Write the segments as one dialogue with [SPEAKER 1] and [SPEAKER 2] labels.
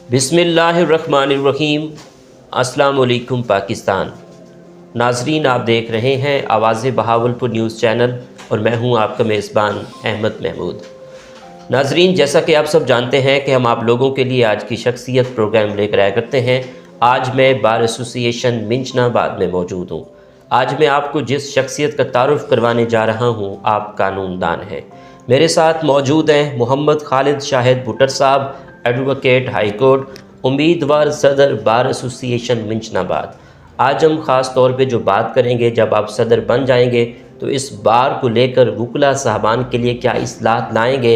[SPEAKER 1] बिस्मिल्लाहिर्रहमानिर्रहीम। अस्सलाम वालेकुम पाकिस्तान। नाजरीन, आप देख रहे हैं आवाज़ बहावलपुर न्यूज़ चैनल और मैं हूं आपका मेज़बान अहमद महमूद। नाजरीन, जैसा कि आप सब जानते हैं कि हम आप लोगों के लिए आज की शख्सियत प्रोग्राम लेकर आया करते हैं। आज मैं बार एसोसिएशन मिंचनाबाद में मौजूद हूँ। आज मैं आपको जिस शख्सियत का तारुफ़ करवाने जा रहा हूँ आप कानूनदान हैं। मेरे साथ मौजूद हैं मोहम्मद खालिद शाहिद भुट्टर साहब, एडवोकेट हाई कोर्ट, उम्मीदवार सदर बार एसोसिएशन मिंचनाबाद। आज हम ख़ास तौर पे जो बात करेंगे, जब आप सदर बन जाएंगे तो इस बार को लेकर वुकला साहबान के लिए क्या इस्लाहत लाएंगे,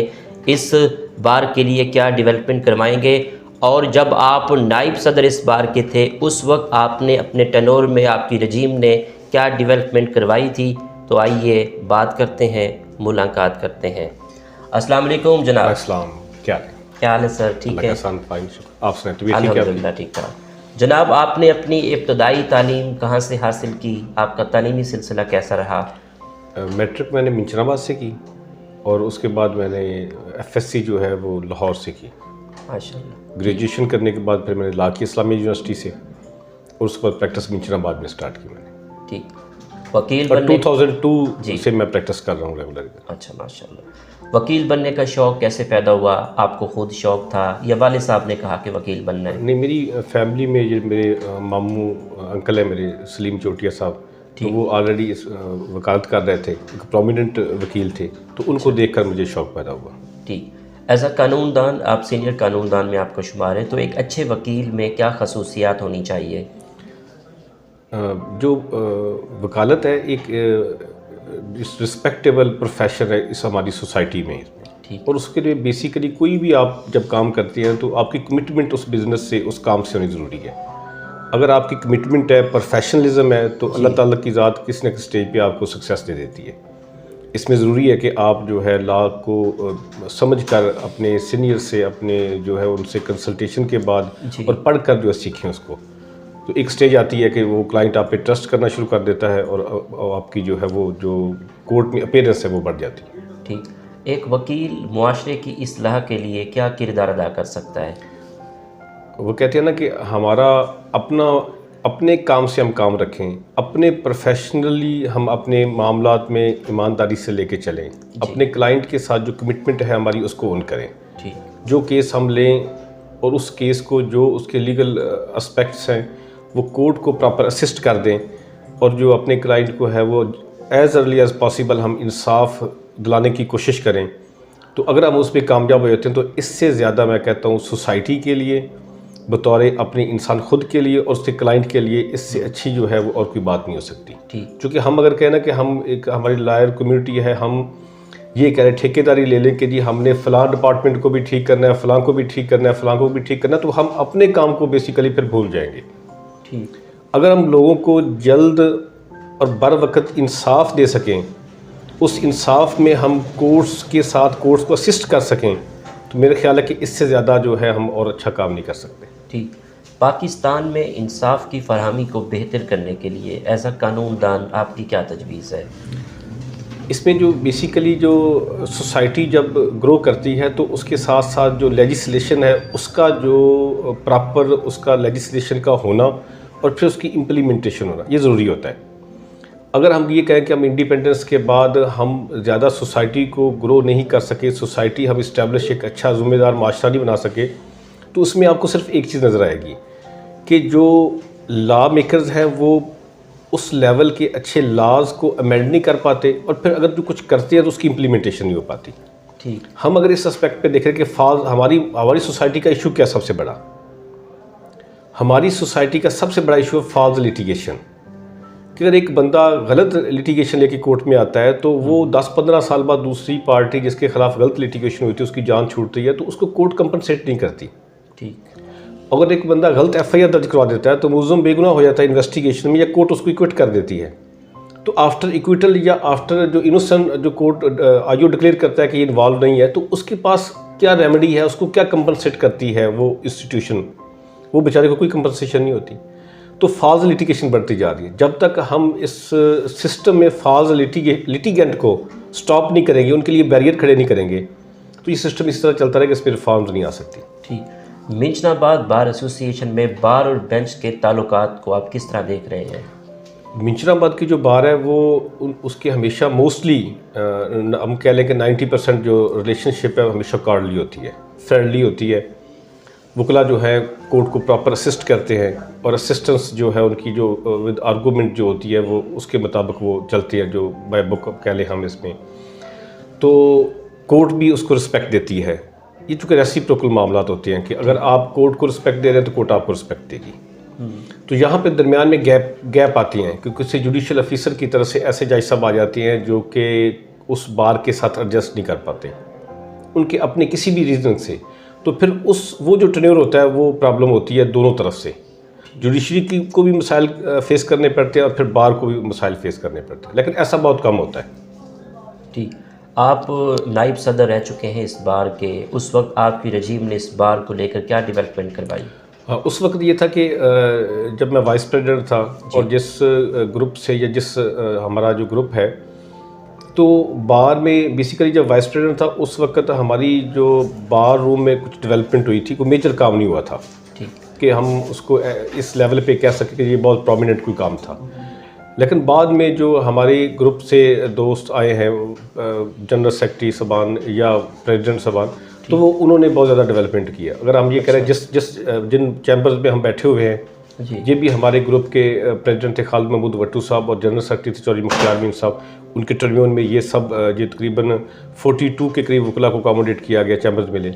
[SPEAKER 1] इस बार के लिए क्या डेवलपमेंट करवाएंगे, और जब आप नाइब सदर इस बार के थे उस वक्त आपने अपने टेनोर में आपकी रजीम ने क्या डेवलपमेंट करवाई थी। तो आइए बात करते हैं, मुलाकात करते हैं। अस्सलाम वालेकुम जनाब।
[SPEAKER 2] अस्सलाम, क्या
[SPEAKER 1] हाल है सर? ठीक है,
[SPEAKER 2] आप सुनाएं, तबीयत ठीक है?
[SPEAKER 1] अल्हम्दुलिल्लाह ठीक था। जनाब, आपने अपनी इब्तदाई तालीम कहाँ से हासिल की? आपका तालीमी सिलसिला कैसा रहा?
[SPEAKER 2] मैट्रिक मैंने मिंचनाबाद से की और उसके बाद मैंने एफएससी जो है वो लाहौर से की।
[SPEAKER 1] माशाल्लाह।
[SPEAKER 2] ग्रेजुएशन करने के बाद फिर मैंने ला की इस्लामी यूनिवर्सिटी से और उसके बाद प्रैक्टिस मिंचनाबाद में स्टार्ट की मैंने।
[SPEAKER 1] ठीक। वकील
[SPEAKER 2] और
[SPEAKER 1] बनने
[SPEAKER 2] 2002 से मैं प्रैक्टिस कर रहा हूँ रेगुलर।
[SPEAKER 1] अच्छा, माशाल्लाह। वकील बनने का शौक़ कैसे पैदा हुआ? आपको खुद शौक़ था या वालिद साहब ने कहा कि वकील बनना है?
[SPEAKER 2] नहीं, मेरी फैमिली में ये मेरे मामू अंकल है मेरे, सलीम चोटिया साहब, तो वो ऑलरेडी इस वकालत कर रहे थे, एक प्रोमिनेंट वकील थे, तो उनको देखकर मुझे शौक़ पैदा हुआ।
[SPEAKER 1] ठीक। एज अ कानूनदान, आप सीनियर कानूनदान में आपका शुमार है, तो एक अच्छे वकील में क्या खसूसियात होनी चाहिए?
[SPEAKER 2] जो वकालत है एक रिस्पेक्टेबल प्रोफेशन है इस हमारी सोसाइटी में, और उसके लिए बेसिकली कोई भी आप जब काम करते हैं तो आपकी कमिटमेंट उस बिज़नेस से, उस काम से होनी ज़रूरी है। अगर आपकी कमिटमेंट है, प्रोफेशनलिज्म है, तो अल्लाह ताला की ज़ात किसी न किसी स्टेज पे आपको सक्सेस दे देती है। इसमें ज़रूरी है कि आप जो है लॉ को समझकर अपने सीनियर से, अपने जो है उनसे कंसल्टेशन के बाद और पढ़ कर जो है सीखें उसको। तो एक स्टेज आती है कि वो क्लाइंट आप पे ट्रस्ट करना शुरू कर देता है और आपकी जो है वो जो कोर्ट में अपीयरेंस है वो बढ़ जाती है।
[SPEAKER 1] ठीक। एक वकील मुआशरे की इस्लाह के लिए क्या किरदार अदा कर सकता है?
[SPEAKER 2] वो कहते हैं ना कि हमारा अपने काम से हम काम रखें, अपने प्रोफेशनली हम अपने मामलात में ईमानदारी से लेके चलें, अपने क्लाइंट के साथ जो कमिटमेंट है हमारी उसको ऑन करें।
[SPEAKER 1] ठीक। जो
[SPEAKER 2] केस हम लें और उस केस को जो उसके लीगल एस्पेक्ट्स हैं वो कोर्ट को प्रॉपर असिस्ट कर दें, और जो अपने क्लाइंट को है वो एज़ अर्ली एज़ पॉसिबल हम इंसाफ दिलाने की कोशिश करें। तो अगर हम उस पर कामयाब हो जाते हैं तो इससे ज़्यादा मैं कहता हूँ सोसाइटी के लिए, बतौर अपने इंसान खुद के लिए और उसके क्लाइंट के लिए, इससे अच्छी जो है वो और कोई बात नहीं हो सकती।
[SPEAKER 1] ठीक।
[SPEAKER 2] क्योंकि हम अगर कहना कि हम एक हमारी लायर कम्युनिटी है, हम ये कह रहे ठेकेदारी ले लें कि जी हमने फ़लाँ डिपार्टमेंट को भी ठीक करना है, फ़लाँ को भी ठीक करना है, फ़लाँ को भी ठीक करना है, तो हम अपने काम को बेसिकली फिर भूल जाएंगे।
[SPEAKER 1] ठीक।
[SPEAKER 2] अगर हम लोगों को जल्द और बर वक्त इंसाफ दे सकें, उस इंसाफ में हम कोर्ट्स के साथ कोर्ट्स को असिस्ट कर सकें, तो मेरा ख्याल है कि इससे ज़्यादा जो है हम और अच्छा काम नहीं कर सकते।
[SPEAKER 1] ठीक। पाकिस्तान में इंसाफ की फरहमी को बेहतर करने के लिए एज अ कानूनदान आपकी क्या तजवीज़ है?
[SPEAKER 2] इसमें जो बेसिकली जो सोसाइटी जब ग्रो करती है तो उसके साथ साथ जो लेजिस्लेशन है उसका जो प्रॉपर उसका लेजिस्लेशन का होना और फिर उसकी इम्प्लीमेंटेशन होना ये ज़रूरी होता है। अगर हम ये कहें कि हम इंडिपेंडेंस के बाद हम ज़्यादा सोसाइटी को ग्रो नहीं कर सके, सोसाइटी हम इस्टेब्लिश एक अच्छा ज़िम्मेदार माशरा नहीं बना सके, तो उसमें आपको सिर्फ एक चीज़ नज़र आएगी कि जो लॉ मेकर्स हैं वो उस लेवल के अच्छे लॉज को अमेंड नहीं कर पाते, और फिर अगर जो कुछ करते हैं तो उसकी इम्प्लीमेंटेशन नहीं हो पाती।
[SPEAKER 1] ठीक। हम
[SPEAKER 2] अगर इस एस्पेक्ट पे देखें कि हमारी सोसाइटी का इशू क्या सबसे बड़ा, हमारी सोसाइटी का सबसे बड़ा इशू है फॉल्स लिटिगेशन। कि अगर एक बंदा गलत लिटिगेशन लेके कोर्ट में आता है तो वो 10-15 साल बाद दूसरी पार्टी जिसके खिलाफ गलत लिटिगेशन हुई थी उसकी जान छूटती है तो उसको कोर्ट कंपनसेट नहीं करती।
[SPEAKER 1] ठीक।
[SPEAKER 2] अगर एक बंदा गलत FIR दर्ज करवा देता है तो मुलज़म बेगुनाह हो जाता है इन्वेस्टिगेशन में, या कोर्ट उसको इक्विट कर देती है। तो आफ्टर इक्विटल या आफ्टर जो इनोसेंट जो कोर्ट आईओ डिक्लेयर करता है कि ये इन्वॉल्व नहीं है, तो उसके पास क्या रेमेडी है, उसको क्या कंपनसेट करती है वो इंस्टीट्यूशन, वो बेचारे को कोई कंपनसेशन नहीं होती। तो फॉल्स लिटिगेशन बढ़ती जा रही है। जब तक हम इस सिस्टम में फॉल्स लिटिगेंट को स्टॉप नहीं करेंगे, उनके लिए बैरियर खड़े नहीं करेंगे, तो ये सिस्टम इस तरह चलता रहेगा, इस पर रिफॉर्म्स नहीं आ सकती।
[SPEAKER 1] ठीक। मिंचनाबाद बार एसोसिएशन में बार और बेंच के ताल्लुकात को आप किस तरह देख रहे हैं?
[SPEAKER 2] मिंचनाबाद की जो बार है वो उसकी हमेशा मोस्टली हम कह लें कि 90% जो रिलेशनशिप है हमेशा कार्डली होती है, फ्रेंडली होती है। वकला जो है कोर्ट को प्रॉपर असिस्ट करते हैं और असिस्टेंस जो है उनकी जो विद आर्गूमेंट जो होती है वो उसके मुताबिक वो चलती है, जो बाय बुक कह लें हम इसमें। तो कोर्ट भी उसको रिस्पेक्ट देती है। ये चूँकि रेसिप्रोकल मामलात होते हैं कि अगर आप कोर्ट को रिस्पेक्ट दे रहे हैं तो कोर्ट आपको रिस्पेक्ट देगी। तो यहाँ पे दरमियान में गैप आती हैं क्योंकि उससे जुडिशल ऑफिसर की तरफ से ऐसे जज साहब आ जाते हैं जो कि उस बार के साथ एडजस्ट नहीं कर पाते उनके अपने किसी भी रीज़न से। तो फिर वो जो टेन्योर होता है वो प्रॉब्लम होती है दोनों तरफ से। जुडिशरी को भी मसाइल फेस करने पड़ते हैं और फिर बार को भी मसाइल फेस करने पड़ते हैं, लेकिन ऐसा बहुत कम होता है।
[SPEAKER 1] ठीक, आप नायब सदर रह चुके हैं इस बार के, उस वक्त आपकी रजीम ने इस बार को लेकर क्या डेवलपमेंट करवाई?
[SPEAKER 2] उस वक्त ये था कि जब मैं वाइस प्रेसिडेंट था और जिस ग्रुप से या जिस हमारा जो ग्रुप है, तो बार में बेसिकली जब वाइस प्रेसिडेंट था उस वक्त हमारी जो बार रूम में कुछ डेवलपमेंट हुई थी, कोई मेजर काम नहीं हुआ था कि हम उसको इस लेवल पे कह सकें कि ये बहुत प्रोमिनेंट कोई काम था। लेकिन बाद में जो हमारे ग्रुप से दोस्त आए हैं, जनरल सेक्रेटरी सबान या प्रेसिडेंट सबान, तो वो उन्होंने बहुत ज़्यादा डेवलपमेंट किया। अगर हम ये करें जिन चैम्बर्स में हम बैठे हुए हैं, ये भी हमारे ग्रुप के प्रेसिडेंट थे खालिद महमूद भट्टू साहब और जनरल सेक्रेटरी थे चौधरी मुख्तार अमीन साहब। उनके टर्म्यून में ये सब ये तकरीबन 42 के करीब वकला को अकोमोडेट किया गया चैम्बर्स में ले।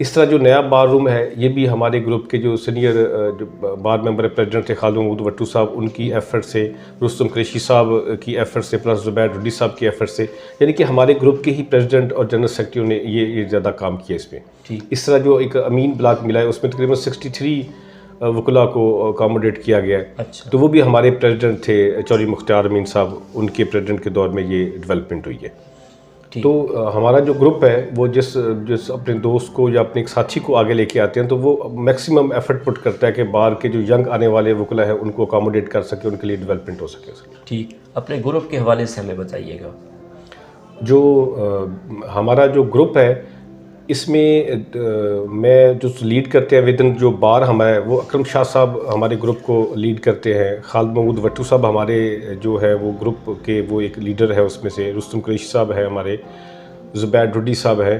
[SPEAKER 2] इस तरह जो नया बार रूम है ये भी हमारे ग्रुप के जो सीनियर जो बार मेंबर प्रेसिडेंट थे खालिद महमूद भट्टू साहब, उनकी एफर्ट से, रुस्तम कुरैशी साहब की एफर्ट से, प्लस ज़ुबैर रुडी साहब की एफर्ट से, यानी कि हमारे ग्रुप के ही प्रेसिडेंट और जनरल सेक्रेटरी ने ये ज़्यादा काम किया इसमें। इस तरह जो एक अमीन ब्लॉक मिला है उसमें तकरीबन 63 वकला को अकोमोडेट किया गया है।
[SPEAKER 1] अच्छा।
[SPEAKER 2] तो वो भी हमारे प्रेसिडेंट थे चौधरी मुख्तार अमीन साहब, उनके प्रेसिडेंट के दौर में ये डेवलपमेंट हुई है। तो हमारा जो ग्रुप है वो जिस अपने दोस्त को या अपने एक साथी को आगे लेके आते हैं तो वो मैक्सिमम एफर्ट पुट करता है कि बाहर के जो यंग आने वाले वकला है उनको अकोमोडेट कर सके, उनके लिए डेवलपमेंट हो सके।
[SPEAKER 1] ठीक, अपने ग्रुप के हवाले से हमें बताइएगा।
[SPEAKER 2] जो हमारा जो ग्रुप है इसमें मैं जो लीड करते हैं विदिन जो बार हमारे वो अकरम शाह साहब हमारे ग्रुप को लीड करते हैं। खालिद महमूद भट्टू साहब हमारे जो है वो ग्रुप के वो एक लीडर है उसमें से। रुस्तम कुरैशी साहब है हमारे, ज़ुबैर रुडी साहब है,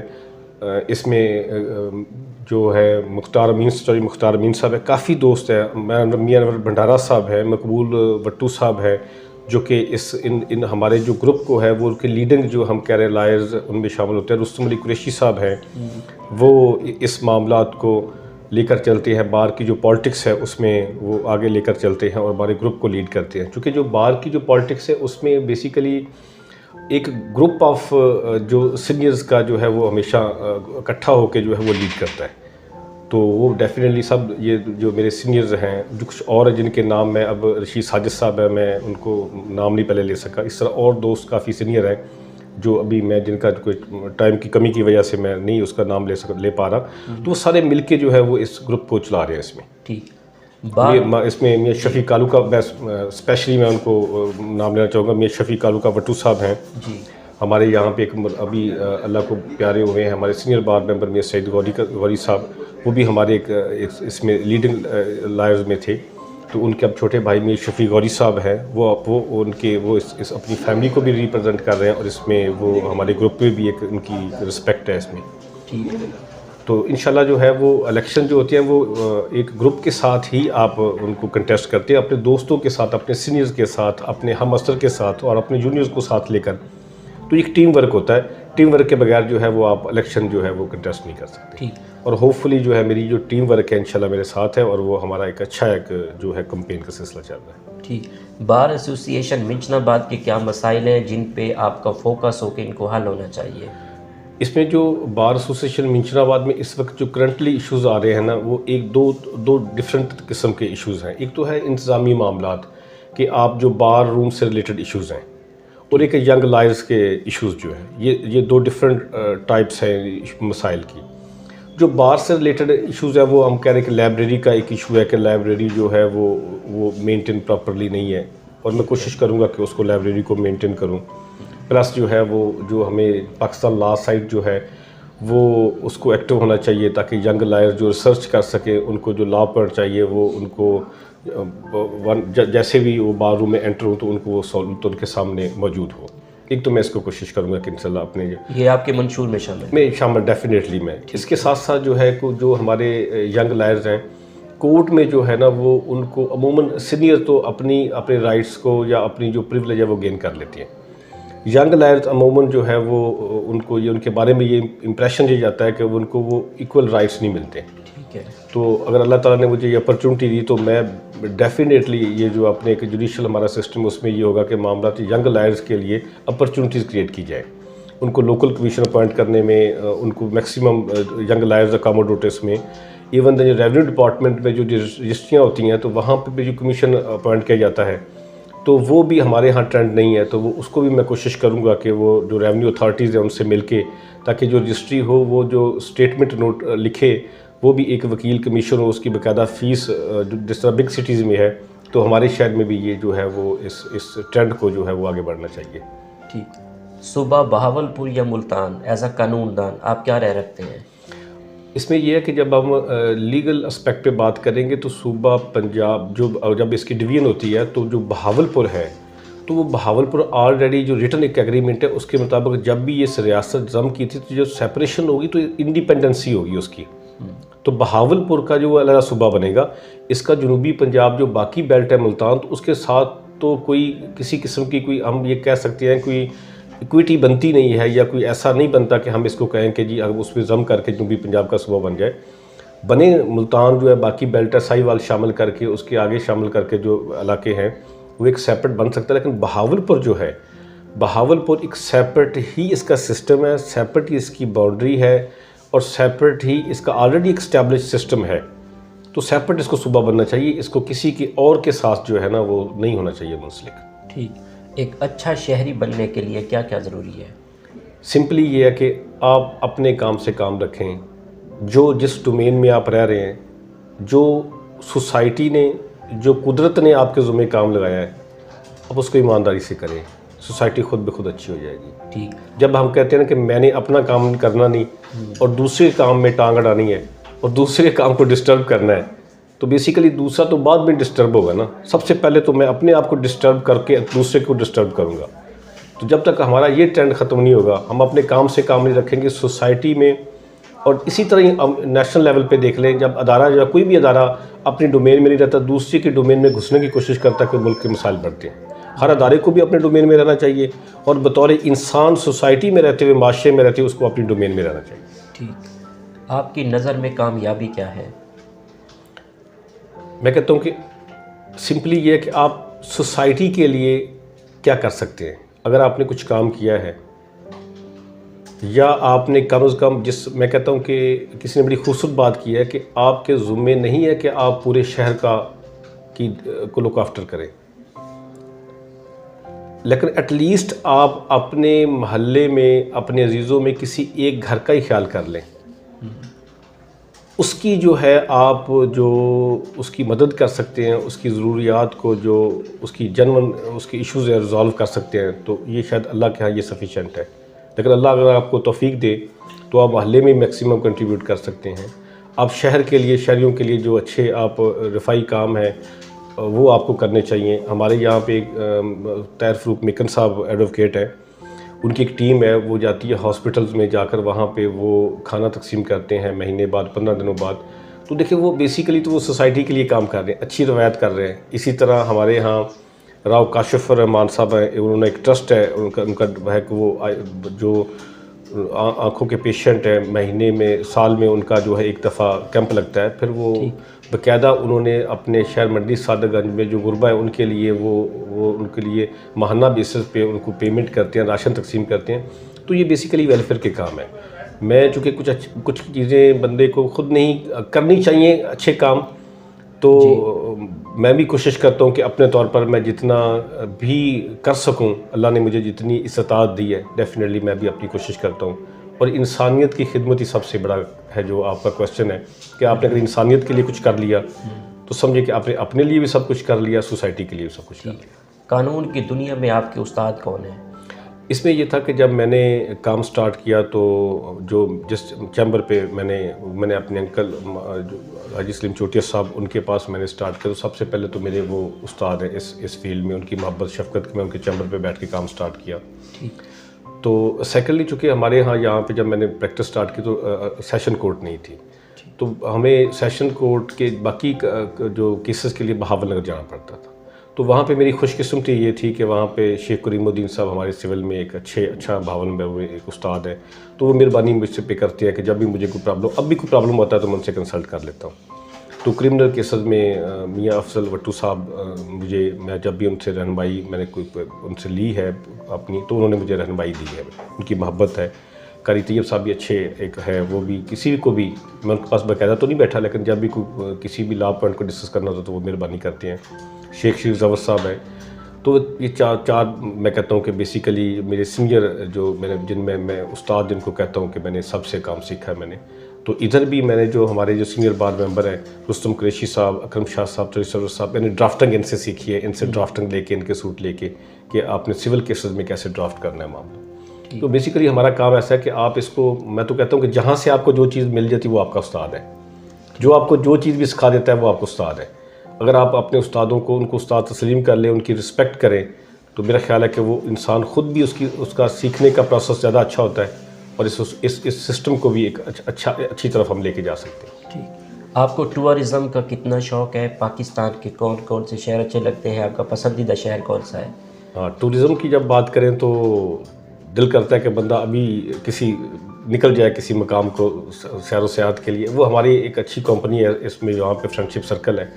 [SPEAKER 2] इसमें जो है मुख्तार अमीन चौधरी मुख्तार अमीन साहब है, काफ़ी दोस्त है। मियां अनवर भंडारा साहब है, मकबूल भट्टू साहब है, जो कि इन हमारे जो ग्रुप को है वो उनके लीडिंग जो हम कह रहे हैं लायर्स उनमें शामिल होते हैं। रुस्तम अली कुरैशी साहब हैं, वो इस मामलात को लेकर चलते हैं, बार की जो पॉलिटिक्स है उसमें वो आगे लेकर चलते हैं और हमारे ग्रुप को लीड करते हैं। क्योंकि जो बार की जो पॉलिटिक्स है उसमें बेसिकली एक ग्रुप ऑफ जो सीनियर्स का जो है वो हमेशा इकट्ठा होकर जो है वो लीड करता है। तो वो डेफिनेटली सब ये जो मेरे सीनियर्स हैं, जो कुछ और जिनके नाम मैं अब रशीद साजिद साहब है, मैं उनको नाम नहीं पहले ले सका। इस तरह और दोस्त काफ़ी सीनियर हैं जो अभी मैं जिनका कोई टाइम की कमी की वजह से मैं नहीं उसका नाम ले पा रहा। तो वो सारे मिलके जो है वो इस ग्रुप को चला रहे हैं इसमें।
[SPEAKER 1] ठीक,
[SPEAKER 2] इसमें मियां शफी कालू का मैं स्पेशली मैं उनको नाम लेना चाहूँगा। मियां शफी कालू का भट्टू साहब हैं जी, हमारे यहाँ पे एक अभी अल्लाह को प्यारे हुए हैं हमारे सीनियर बार मेंबर मियां सईद गौरी साहब, वो भी हमारे एक इसमें लीडिंग लायर्स में थे। तो उनके अब छोटे भाई मियां शफी गौरी साहब हैं, वो उनके वो इस अपनी फैमिली को भी रिप्रेजेंट कर रहे हैं और इसमें वो हमारे ग्रुप में भी एक उनकी रिस्पेक्ट है इसमें। तो इंशाल्लाह जो है वो इलेक्शन जो होती है वो एक ग्रुप के साथ ही आप उनको कंटेस्ट करते हैं, अपने दोस्तों के साथ, अपने सीनियर्स के साथ, अपने हम असर के साथ और अपने जूनियर्स को साथ लेकर। तो एक टीम वर्क होता है, टीम वर्क के बगैर जो है वो आप इलेक्शन जो है वो कंटेस्ट नहीं कर सकते। और होपफुली जो है मेरी जो टीम वर्क है इंशाल्लाह मेरे साथ है और वो हमारा एक अच्छा एक जो है कैंपेन का सिलसिला चल रहा है।
[SPEAKER 1] ठीक, बार एसोसिएशन मिंचनाबाद के क्या मसाइल हैं जिन पे आपका फोकस हो कि इनको हल होना चाहिए?
[SPEAKER 2] इसमें जो बार एसोसिएशन मिंचनाबाद में इस वक्त जो करंटली इश्यूज़ आ रहे हैं ना, वो एक दो डिफरेंट किस्म के इश्यूज़ हैं। एक तो है इंतज़ामी मामलात कि आप जो बार रूम से रिलेटेड इश्यूज़ हैं, और एक यंग लायर्स के इश्यूज़ जो हैं, ये दो डिफरेंट टाइप्स हैं मसाइल की। जो बार से रिलेटेड इश्यूज़ हैं वो हम कह रहे हैं कि लाइब्रेरी का एक इशू है कि लाइब्रेरी जो है वो मेंटेन प्रॉपरली नहीं है, और मैं कोशिश करूँगा कि उसको लाइब्रेरी को मेंटेन करूँ। प्लस जो है वो जो हमें पाकिस्तान लॉ साइट जो है वो उसको एक्टिव होना चाहिए, ताकि यंग लायर जो रिसर्च कर सके, उनको जो लॉ पढ़ चाहिए वो उनको जैसे भी वो बार रूम में एंटर हो तो उनको वो सहूलत उनके सामने मौजूद हो। एक तो मैं इसको कोशिश करूँगा कि इंशाल्लाह अपने
[SPEAKER 1] ये आपके मंशूर में शामिल
[SPEAKER 2] में शामिल डेफिनेटली मैं। इसके साथ साथ जो है को जो हमारे यंग लायर्स हैं कोर्ट में जो है ना, वो उनको अमूमन सीनियर तो अपने राइट्स को या अपनी जो प्रिविलेज है वो गेन कर लेती हैं। यंग लायर्स अमूमन जो है वो उनको ये उनके बारे में ये इम्प्रेशन ये जाता है कि उनको वो इक्वल राइट्स नहीं मिलते।
[SPEAKER 1] ठीक है।
[SPEAKER 2] तो अगर अल्लाह ताला ने मुझे ये अपॉर्चुनिटी दी तो मैं डेफिनेटली ये जो अपने एक जुडिशल हमारा सिस्टम उसमें ये होगा कि मामला यंग लायर्स के लिए अपॉर्चुनिटीज़ क्रिएट की जाए, उनको लोकल कमीशन अपॉइंट करने में, उनको मैक्सिमम यंग लायर्स अकोमोडेटर्स में, इवन जो रेवेन्यू डिपार्टमेंट में जो रजिस्ट्रियाँ होती हैं तो वहाँ पर भी जो कमीशन अपॉइंट किया जाता है तो वो भी हमारे यहाँ ट्रेंड नहीं है। तो वो उसको भी मैं कोशिश करूँगा कि वो जो रेवेन्यू अथॉरिटीज़ हैं उनसे मिल के, ताकि जो रजिस्ट्री हो वो जो स्टेटमेंट नोट लिखे वो भी एक वकील कमीशन हो, उसकी बाकायदा फ़ीस जिस तरह बिग सिटीज़ में है तो हमारे शहर में भी ये जो है वो इस ट्रेंड को जो है वो आगे बढ़ना चाहिए।
[SPEAKER 1] ठीक। सूबा बहावलपुर या मुल्तान एज अ कानूनदान आप क्या राय रखते हैं?
[SPEAKER 2] इसमें यह है कि जब हम लीगल एस्पेक्ट पे बात करेंगे तो सूबा पंजाब जब इसकी डिवीज़न होती है तो जो बहावलपुर है तो वो बहावलपुर ऑलरेडी जो रिटन एक एग्रीमेंट है उसके मुताबिक जब भी ये रियासत जम की थी तो जो सेपरेशन होगी तो इंडिपेंडेंसी होगी उसकी। तो बहावलपुर का जो अलग सूबा बनेगा, इसका जनूबी पंजाब जो बाकी बेल्ट है मुल्तान, तो उसके साथ तो कोई किसी किस्म की कोई हम ये कह सकते हैं कोई इक्विटी बनती नहीं है, या कोई ऐसा नहीं बनता कि हम इसको कहें कि जी अब उस पर जम करके जनूबी पंजाब का सूबा बन जाए। बने मुल्तान जो है बाकी बेल्ट है साहिवाल शामिल करके, उसके आगे शामिल करके जो इलाके हैं वो एक सेपरेट बन सकता है। लेकिन बहावलपुर जो है, बहावलपुर एक सेपरेट ही इसका सिस्टम है, सेपरेट ही इसकी बाउंड्री है और सेपरेट ही इसका ऑलरेडी एक एस्टैब्लिश सिस्टम है। तो सेपरेट इसको सूबा बनना चाहिए, इसको किसी के और के साथ जो है ना वो नहीं होना चाहिए मुंसलिक।
[SPEAKER 1] ठीक। एक अच्छा शहरी बनने के लिए क्या क्या ज़रूरी है?
[SPEAKER 2] सिंपली ये है कि आप अपने काम से काम रखें, जो जिस डोमेन में आप रह रहे हैं, जो सोसाइटी ने जो कुदरत ने आपके ज़ुम्मे काम लगाया है आप उसको ईमानदारी से करें, सोसाइटी खुद ब खुद अच्छी हो जाएगी।
[SPEAKER 1] ठीक।
[SPEAKER 2] जब हम कहते हैं ना कि मैंने अपना काम करना नहीं और दूसरे काम में टांग अड़ानी है और दूसरे काम को डिस्टर्ब करना है, तो बेसिकली दूसरा तो बाद में डिस्टर्ब होगा ना। सबसे पहले तो मैं अपने आप को डिस्टर्ब करके दूसरे को डिस्टर्ब करूँगा। तो जब तक हमारा ये ट्रेंड ख़त्म नहीं होगा, हम अपने काम से काम नहीं रखेंगे सोसाइटी में। और इसी तरह ही नेशनल लेवल पे देख लें, जब अदारा या कोई भी अदारा अपने डोमेन में नहीं रहता, दूसरे के डोमेन में घुसने की कोशिश करता है, कोई मुल्क के मिसाइल बढ़ते हैं। हर अदारे को भी अपने डोमेन में रहना चाहिए और बतौर इंसान सोसाइटी में रहते हुए, माशरे में रहते हुए उसको अपनी डोमेन में रहना चाहिए।
[SPEAKER 1] ठीक। आपकी नज़र में कामयाबी क्या है?
[SPEAKER 2] मैं कहता हूँ कि सिंपली ये है कि आप सोसाइटी के लिए क्या कर सकते हैं। अगर आपने कुछ काम किया है या आपने कम से कम मैं कहता हूँ कि किसी ने बड़ी खूबसूरत बात की है कि आपके ज़ुम्मे नहीं है कि आप पूरे शहर को लुक आफ्टर करें, लेकिन एटलीस्ट आप अपने महल्ले में, अपने अजीज़ों में किसी एक घर का ही ख्याल कर लें। उसकी जो है आप जो उसकी मदद कर सकते हैं, उसकी ज़रूरियात को जो उसकी उसके इश्यूज़ है रिज़ॉल्व कर सकते हैं, तो ये शायद अल्लाह के यहाँ ये सफिशेंट है। लेकिन अल्लाह अगर आपको तौफीक दे तो आप महल्ले में मैक्सिमम कंट्रीब्यूट कर सकते हैं। आप शहर के लिए, शहरियों के लिए जो अच्छे आप रफ़ाई काम है वो आपको करने चाहिए। हमारे यहाँ पे एक तैर फ़रूक मिकन साहब एडवोकेट है, उनकी एक टीम है, वो जाती है हॉस्पिटल्स में, जाकर वहाँ पे वो खाना तकसीम करते हैं महीने बाद, 15 दिनों बाद। तो देखिए वो बेसिकली तो वो सोसाइटी के लिए काम कर रहे हैं, अच्छी रवायत कर रहे हैं। इसी तरह हमारे यहाँ राव काशिफ रहमान साहब हैं, उन्होंने एक ट्रस्ट है उनका है कि वो जो आँखों के पेशेंट हैं, महीने में, साल में उनका जो है एक दफ़ा कैंप लगता है। फिर वो बाकायदा उन्होंने अपने शहर मंडी सादतगंज में जो गुरबा है उनके लिए वो उनके लिए माहाना बेसिस पे उनको पेमेंट करते हैं, राशन तकसीम करते हैं। तो ये बेसिकली वेलफेयर के काम है। मैं चूँकि कुछ चीज़ें बंदे को खुद नहीं करनी चाहिए अच्छे काम, तो मैं भी कोशिश करता हूँ कि अपने तौर पर मैं जितना भी कर सकूँ, अल्लाह ने मुझे जितनी इस्तात दी है, डेफिनेटली मैं भी अपनी कोशिश करता हूँ। और इंसानियत की खिदमत ही सबसे बड़ा है जो आपका क्वेश्चन है कि आपने अगर इंसानियत के लिए कुछ कर लिया तो समझे कि आपने अपने लिए भी सब कुछ कर लिया, सोसाइटी के लिए भी सब कुछ कर लिया।
[SPEAKER 1] कानून की दुनिया में आपके उस्ताद कौन है?
[SPEAKER 2] इसमें ये था कि जब मैंने काम स्टार्ट किया तो जो जिस चैम्बर पे मैंने अपने अंकल जो हाजी सलीम चोटिया साहब उनके पास मैंने स्टार्ट किया, तो सबसे पहले तो मेरे वो उस्ताद हैं इस फील्ड में, उनकी मोहब्बत शफ़क़त की मैं उनके चैम्बर पे बैठ के काम स्टार्ट किया। तो सेकेंडली चूँकि हमारे यहाँ पे जब मैंने प्रैक्टिस स्टार्ट की तो सेशन कोर्ट नहीं थी, तो हमें सेशन कोर्ट के बाकी जो केसेस के लिए बहावल नगर जाना पड़ता था। तो वहाँ पे मेरी खुशकिस्मती ये थी कि वहाँ पे शेख करीमुद्दीन साहब हमारे सिविल में एक अच्छा बहावल में हुए एक उस्ताद है, तो वो मेहरबानी मुझसे पे करते हैं कि जब भी मुझे कोई प्रॉब्लम, अब भी कोई प्रॉब्लम होता है तो मैं उनसे कंसल्ट कर लेता हूँ। तो क्रिमिनल केसेस में मियाँ अफजल वट्टू साहब मैं जब भी उनसे रहनुमाई मैंने कोई उनसे ली है अपनी, तो उन्होंने मुझे रहनुमाई दी है, उनकी मोहब्बत है। कारी तैयब साहब भी अच्छे एक है, वो भी किसी को भी, मैं उनके पास बाकायदा तो नहीं बैठा, लेकिन जब भी कोई किसी भी लॉ पॉइंट को डिस्कस करना होता तो वो मेहरबानी करते हैं। शेख शरीफ जवर साहब है। तो ये चार मैं कहता हूँ कि बेसिकली मेरे सीनियर जो जिनमें मैं उस्ताद जिनको कहता हूँ कि मैंने सबसे काम सीखा है मैंने। तो इधर भी मैंने जो हमारे जो सीनियर बार मेंबर हैं रुस्तम कुरैशी साहब, अकरम शाह साहब, तरीसर साहब, मैंने ड्राफ्टिंग इनसे सीखी है, इनसे ड्राफ्टिंग लेके इनके सूट लेके कि आपने सिविल केसेस में कैसे ड्राफ्ट करना है मामला। तो बेसिकली हमारा काम ऐसा है कि आप इसको, मैं तो कहता हूँ कि जहाँ से आपको जो चीज़ मिल जाती है वो आपका उस्ताद है, जो आपको जो चीज़ भी सिखा देता है वो आपका उस्ताद है। अगर आप अपने उस्तादों को उनको उस्ताद तस्लीम कर लें, उनकी रिस्पेक्ट करें, तो मेरा ख्याल है कि वो इंसान ख़ुद भी उसका सीखने का प्रोसेस ज़्यादा अच्छा होता है और इस सिस्टम को भी एक अच्छी तरफ हम लेके जा सकते हैं।
[SPEAKER 1] ठीक, आपको टूरिज़म का कितना शौक़ है? पाकिस्तान के कौन कौन से शहर अच्छे लगते हैं? आपका पसंदीदा शहर कौन सा है?
[SPEAKER 2] हाँ, टूरिज़म की जब बात करें तो दिल करता है कि बंदा अभी निकल जाए किसी मकाम को सैर व सयाहत के लिए। वो हमारी एक अच्छी कंपनी है, इसमें यहाँ पे फ्रेंडशिप सर्कल है,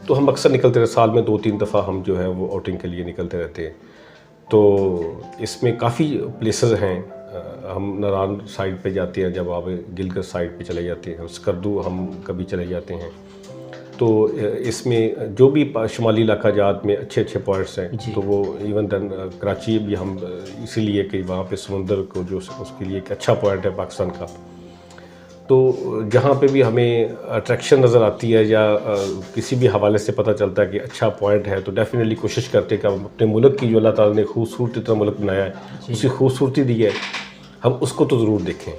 [SPEAKER 2] तो हम अक्सर निकलते रहते, साल में 2-3 दफ़ा हम जो है वो आउटिंग के लिए निकलते रहते हैं। तो इसमें काफ़ी प्लेसेस हैं, हम नारान साइड पे जाते हैं, जब आप गिलगित साइड पे चले जाते हैं, स्कर्दू हम कभी चले जाते हैं। तो इसमें जो भी शुमाली इलाका जात में अच्छे पॉइंट्स हैं, तो वो इवन दैन कराची भी हम इसीलिए कि वहाँ पे समुंदर को जो उसके लिए एक अच्छा पॉइंट है पाकिस्तान का। तो जहाँ पे भी हमें अट्रैक्शन नज़र आती है या किसी भी हवाले से पता चलता है कि अच्छा पॉइंट है, तो डेफिनेटली कोशिश करते हैं कि हम अपने मुल्क की जो अल्लाह ताला ने खूबसूरत इतना मुल्क बनाया है, उसकी खूबसूरती दी है, हम उसको तो ज़रूर देखें।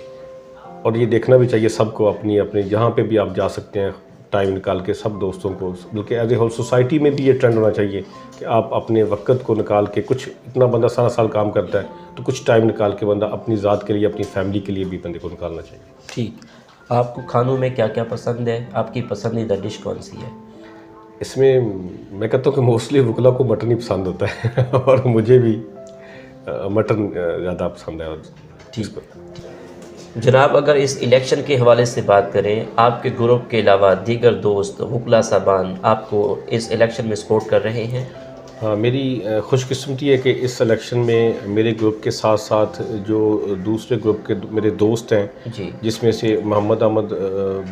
[SPEAKER 2] और ये देखना भी चाहिए सबको, अपनी जहाँ पे भी आप जा सकते हैं टाइम निकाल के, सब दोस्तों को, बल्कि एज ए होल सोसाइटी में भी ये ट्रेंड होना चाहिए कि आप अपने वक्त को निकाल के, कुछ इतना बंदा सारा साल काम करता है तो कुछ टाइम निकाल के बंदा अपनी ज़ात के लिए, अपनी फैमिली के लिए भी बंदे को निकालना चाहिए।
[SPEAKER 1] ठीक, आपको खानों में क्या क्या पसंद है? आपकी पसंदीदा डिश कौन सी है?
[SPEAKER 2] इसमें मैं कहता हूँ कि मोस्टली वकला को मटन ही पसंद होता है और मुझे भी मटन ज़्यादा पसंद है। और
[SPEAKER 1] ठीक, जनाब, अगर इस इलेक्शन के हवाले से बात करें, आपके ग्रुप के अलावा दीगर दोस्त वकला साहबान आपको इस इलेक्शन में सपोर्ट कर रहे हैं?
[SPEAKER 2] हाँ, मेरी खुशकिस्मती है कि इस इलेक्शन में मेरे ग्रुप के साथ साथ जो दूसरे ग्रुप के मेरे दोस्त हैं
[SPEAKER 1] जी,
[SPEAKER 2] जिसमें से मोहम्मद अहमद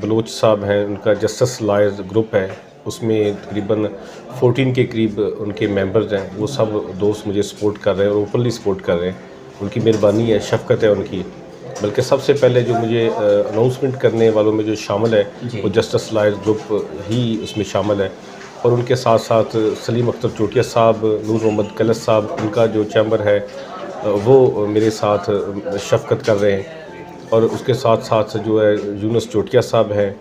[SPEAKER 2] बलोच साहब हैं, उनका जस्टिस लॉयर्स ग्रुप है, उसमें तकरीबन 14 के करीब उनके मेंबर्स हैं। वो सब दोस्त मुझे सपोर्ट कर रहे हैं और ओपनली सपोर्ट कर रहे हैं। उनकी मेहरबानी है, शफ़क़त है उनकी। बल्कि सबसे पहले जो मुझे अनाउंसमेंट करने वालों में जो शामिल है वो जस्टिस लॉयर्स ग्रुप ही उसमें शामिल है, और उनके साथ साथ सलीम अख्तर चोटिया साहब, नूर मोहम्मद कलस साहब, उनका जो चैम्बर है वो मेरे साथ शफ़क़त कर रहे हैं। और उसके साथ साथ जो है यूनुस चोटिया साहब हैं,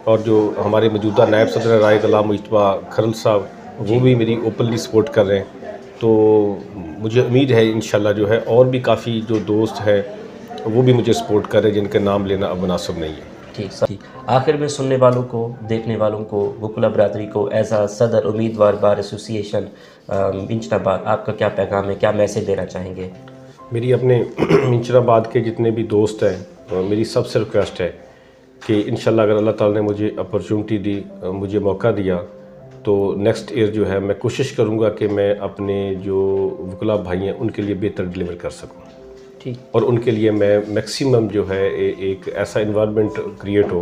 [SPEAKER 2] और जो हमारे मौजूदा नायब सदर राय गुलाम मुश्तबा खरल साहब, वो भी मेरी ओपनली सपोर्ट कर रहे हैं। तो मुझे उम्मीद है इंशाल्लाह जो है और भी काफ़ी जो दोस्त हैं वो भी मुझे सपोर्ट कर रहे हैं, जिनके नाम लेना अब मुनासिब नहीं है।
[SPEAKER 1] ठीक। आखिर में सुनने वालों को, देखने वालों को, वकला बरादरी को एज आ सदर उम्मीदवार बार एसोसिएशन मिंचनाबाद आपका क्या पैगाम है, क्या मैसेज देना चाहेंगे?
[SPEAKER 2] मेरी अपने मिंचनाबाद के जितने भी दोस्त हैं, मेरी सबसे रिक्वेस्ट है कि इंशाल्लाह अगर अल्लाह ताला ने मुझे अपॉर्चुनिटी दी, मुझे मौका दिया, तो नेक्स्ट ईयर जो है मैं कोशिश करूँगा कि मैं अपने जो वकला भाई हैं उनके लिए बेहतर डिलीवर कर सकूँ।
[SPEAKER 1] ठीक,
[SPEAKER 2] और उनके लिए मैं मैक्सिमम जो है एक ऐसा इन्वायरमेंट क्रिएट हो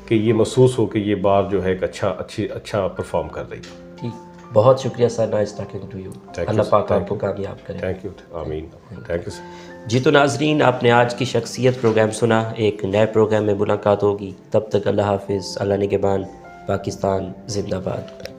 [SPEAKER 2] कि ये महसूस हो कि ये बार जो है एक अच्छा परफॉर्म कर रही है।
[SPEAKER 1] ठीक, बहुत शुक्रिया sir, nice talking to you. अल्लाह पाक आपको कामयाब करे।
[SPEAKER 2] थैंक यू, आमीन, थैंक यू सर।
[SPEAKER 1] जी, तो नाजरीन, आपने आज की शख्सियत प्रोग्राम सुना। एक नए प्रोग्राम में मुलाकात होगी, तब तक अल्लाह हाफिज़, अल्लाह निगहबान, पाकिस्तान जिंदाबाद।